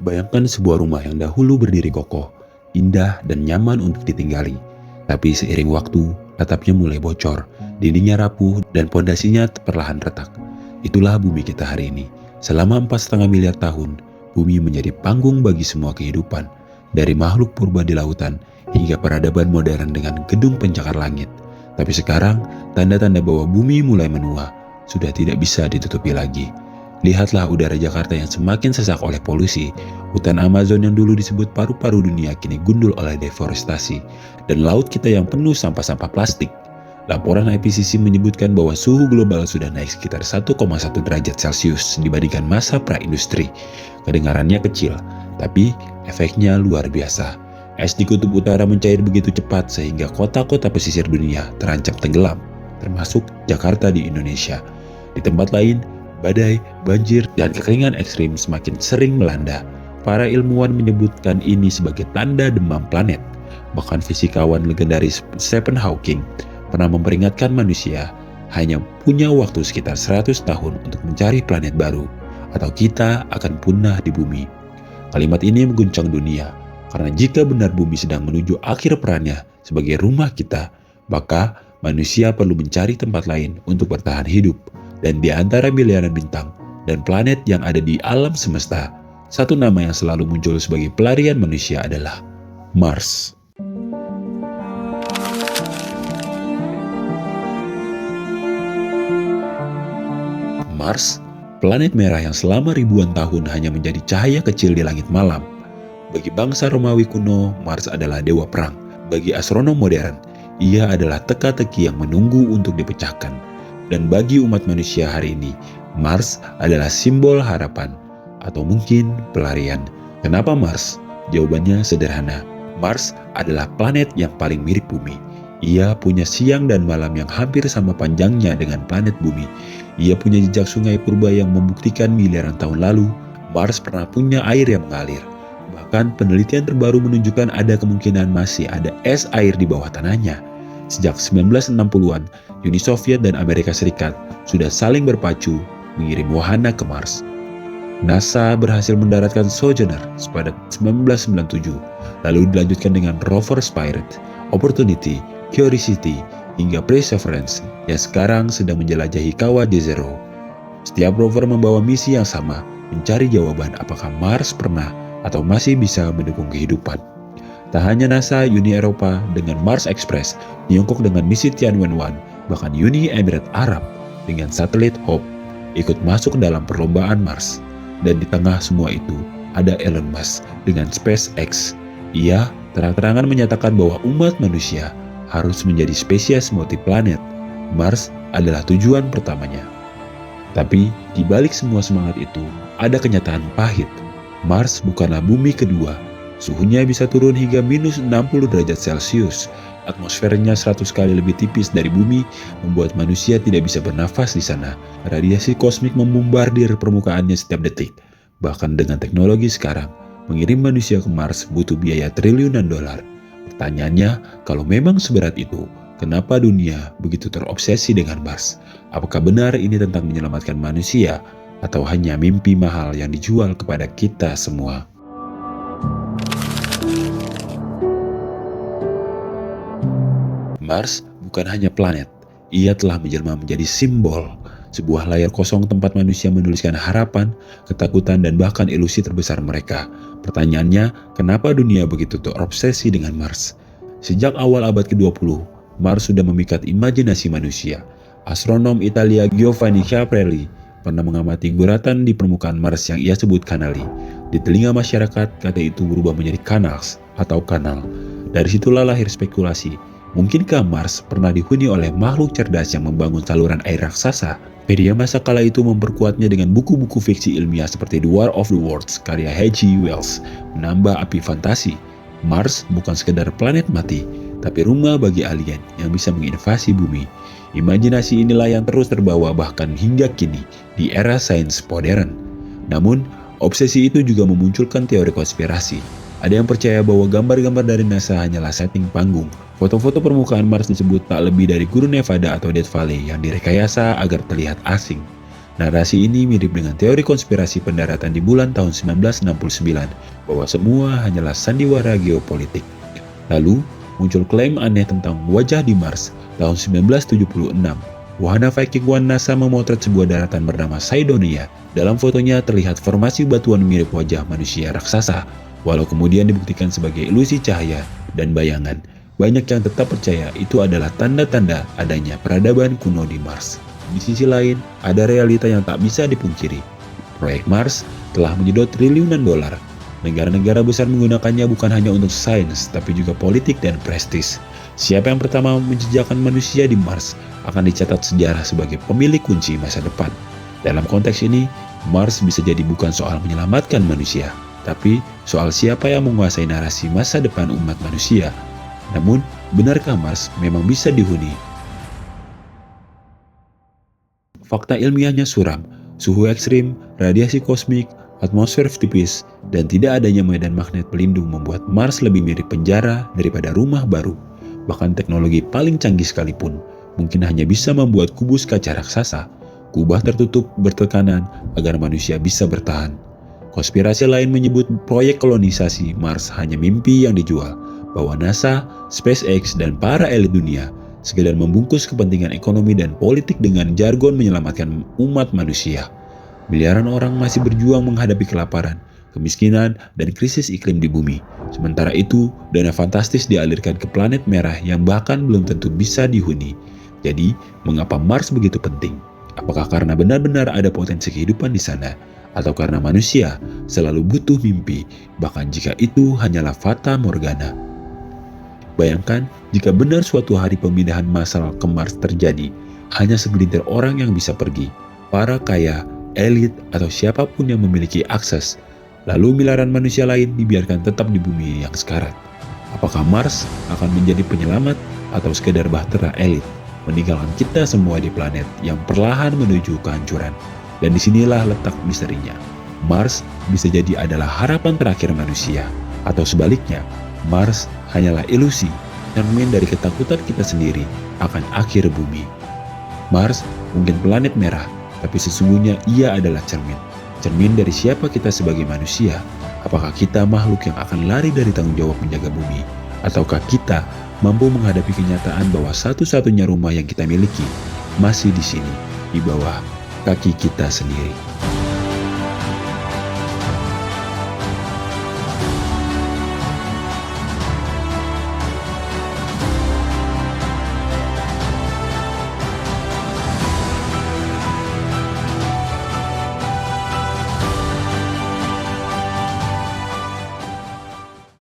Bayangkan sebuah rumah yang dahulu berdiri kokoh, indah dan nyaman untuk ditinggali. Tapi seiring waktu, atapnya mulai bocor, dindingnya rapuh dan pondasinya perlahan retak. Itulah bumi kita hari ini. Selama 4,5 miliar tahun, bumi menjadi panggung bagi semua kehidupan. Dari makhluk purba di lautan, hingga peradaban modern dengan gedung pencakar langit. Tapi sekarang, tanda-tanda bahwa bumi mulai menua, sudah tidak bisa ditutupi lagi. Lihatlah udara Jakarta yang semakin sesak oleh polusi, hutan Amazon yang dulu disebut paru-paru dunia kini gundul oleh deforestasi, dan laut kita yang penuh sampah-sampah plastik. Laporan IPCC menyebutkan bahwa suhu global sudah naik sekitar 1,1 derajat Celcius dibandingkan masa pra-industri. Kedengarannya kecil, tapi efeknya luar biasa. Es di kutub utara mencair begitu cepat sehingga kota-kota pesisir dunia terancam tenggelam, termasuk Jakarta di Indonesia. Di tempat lain, badai, banjir, dan kekeringan ekstrim semakin sering melanda. Para ilmuwan menyebutkan ini sebagai tanda demam planet. Bahkan fisikawan legendaris Stephen Hawking pernah memperingatkan manusia hanya punya waktu sekitar 100 tahun untuk mencari planet baru, atau kita akan punah di bumi. Kalimat ini mengguncang dunia, karena jika benar bumi sedang menuju akhir perannya sebagai rumah kita, maka manusia perlu mencari tempat lain untuk bertahan hidup. Dan di antara miliaran bintang dan planet yang ada di alam semesta, satu nama yang selalu muncul sebagai pelarian manusia adalah Mars. Mars, planet merah yang selama ribuan tahun hanya menjadi cahaya kecil di langit malam. Bagi bangsa Romawi kuno, Mars adalah dewa perang. Bagi astronom modern, ia adalah teka-teki yang menunggu untuk dipecahkan. Dan bagi umat manusia hari ini, Mars adalah simbol harapan, atau mungkin pelarian. Kenapa Mars? Jawabannya sederhana. Mars adalah planet yang paling mirip bumi. Ia punya siang dan malam yang hampir sama panjangnya dengan planet bumi. Ia punya jejak sungai purba yang membuktikan miliaran tahun lalu, Mars pernah punya air yang mengalir. Bahkan penelitian terbaru menunjukkan ada kemungkinan masih ada es air di bawah tanahnya. Sejak 1960-an, Uni Soviet dan Amerika Serikat sudah saling berpacu mengirim wahana ke Mars. NASA berhasil mendaratkan Sojourner pada 1997, lalu dilanjutkan dengan rover Spirit, Opportunity, Curiosity, hingga Perseverance yang sekarang sedang menjelajahi kawah Jezero. Setiap rover membawa misi yang sama, mencari jawaban apakah Mars pernah atau masih bisa mendukung kehidupan. Tak hanya NASA, Uni Eropa dengan Mars Express, Tiongkok dengan misi Tianwen-1, bahkan Uni Emirat Arab dengan satelit Hope ikut masuk dalam perlombaan Mars. Dan di tengah semua itu, ada Elon Musk dengan SpaceX. Ia terang-terangan menyatakan bahwa umat manusia harus menjadi spesies multiplanet. Mars adalah tujuan pertamanya. Tapi di balik semua semangat itu, ada kenyataan pahit. Mars bukanlah bumi kedua. Suhunya bisa turun hingga minus 60 derajat Celcius. Atmosfernya 100 kali lebih tipis dari bumi, membuat manusia tidak bisa bernafas di sana. Radiasi kosmik membombardir permukaannya setiap detik. Bahkan dengan teknologi sekarang, mengirim manusia ke Mars butuh biaya triliunan dolar. Pertanyaannya, kalau memang seberat itu, kenapa dunia begitu terobsesi dengan Mars? Apakah benar ini tentang menyelamatkan manusia, atau hanya mimpi mahal yang dijual kepada kita semua? Mars bukan hanya planet, ia telah menjelma menjadi simbol, sebuah layar kosong tempat manusia menuliskan harapan, ketakutan, dan bahkan ilusi terbesar mereka. Pertanyaannya, kenapa dunia begitu terobsesi dengan Mars? Sejak awal abad ke-20, Mars sudah memikat imajinasi manusia. Astronom Italia Giovanni Schiaparelli pernah mengamati guratan di permukaan Mars yang ia sebut kanali. Di telinga masyarakat, kata itu berubah menjadi canals atau kanal. Dari situlah lahir spekulasi. Mungkinkah Mars pernah dihuni oleh makhluk cerdas yang membangun saluran air raksasa? Media masa kala itu memperkuatnya dengan buku-buku fiksi ilmiah seperti The War of the Worlds karya H.G. Wells, menambah api fantasi. Mars bukan sekedar planet mati, tapi rumah bagi alien yang bisa menginvasi bumi. Imajinasi inilah yang terus terbawa bahkan hingga kini di era sains modern. Namun, obsesi itu juga memunculkan teori konspirasi. Ada yang percaya bahwa gambar-gambar dari NASA hanyalah setting panggung. Foto-foto permukaan Mars disebut tak lebih dari gurun Nevada atau Death Valley yang direkayasa agar terlihat asing. Narasi ini mirip dengan teori konspirasi pendaratan di bulan tahun 1969, bahwa semua hanyalah sandiwara geopolitik. Lalu, muncul klaim aneh tentang wajah di Mars tahun 1976. Wahana Viking 1 NASA memotret sebuah daratan bernama Cydonia. Dalam fotonya terlihat formasi batuan mirip wajah manusia raksasa, walau kemudian dibuktikan sebagai ilusi cahaya dan bayangan. Banyak yang tetap percaya itu adalah tanda-tanda adanya peradaban kuno di Mars. Di sisi lain, ada realita yang tak bisa dipungkiri. Proyek Mars telah menyedot triliunan dolar. Negara-negara besar menggunakannya bukan hanya untuk sains, tapi juga politik dan prestis. Siapa yang pertama menjejakkan manusia di Mars akan dicatat sejarah sebagai pemilik kunci masa depan. Dalam konteks ini, Mars bisa jadi bukan soal menyelamatkan manusia, tapi soal siapa yang menguasai narasi masa depan umat manusia. Namun, benarkah Mars memang bisa dihuni? Fakta ilmiahnya suram, suhu ekstrim, radiasi kosmik, atmosfer tipis, dan tidak adanya medan magnet pelindung membuat Mars lebih mirip penjara daripada rumah baru. Bahkan teknologi paling canggih sekalipun mungkin hanya bisa membuat kubus kaca raksasa, kubah tertutup bertekanan agar manusia bisa bertahan. Konspirasi lain menyebut proyek kolonisasi Mars hanya mimpi yang dijual, bahwa NASA, SpaceX, dan para elit dunia sekedar membungkus kepentingan ekonomi dan politik dengan jargon menyelamatkan umat manusia. Miliaran orang masih berjuang menghadapi kelaparan, kemiskinan, dan krisis iklim di bumi. Sementara itu, dana fantastis dialirkan ke planet merah yang bahkan belum tentu bisa dihuni. Jadi, mengapa Mars begitu penting? Apakah karena benar-benar ada potensi kehidupan di sana? Atau karena manusia selalu butuh mimpi, bahkan jika itu hanyalah fata morgana? Bayangkan jika benar suatu hari pemindahan massal ke Mars terjadi, hanya segelintir orang yang bisa pergi, para kaya, elit, atau siapapun yang memiliki akses. Lalu miliaran manusia lain dibiarkan tetap di bumi yang sekarat. Apakah Mars akan menjadi penyelamat atau sekedar bahtera elit, meninggalkan kita semua di planet yang perlahan menuju kehancuran? Dan disinilah letak misterinya. Mars bisa jadi adalah harapan terakhir manusia, atau sebaliknya, Mars hanyalah ilusi, cermin dari ketakutan kita sendiri akan akhir bumi. Mars mungkin planet merah, tapi sesungguhnya ia adalah cermin dari siapa kita sebagai manusia. Apakah kita makhluk yang akan lari dari tanggung jawab menjaga bumi? Ataukah kita mampu menghadapi kenyataan bahwa satu-satunya rumah yang kita miliki masih di sini, di bawah kaki kita sendiri?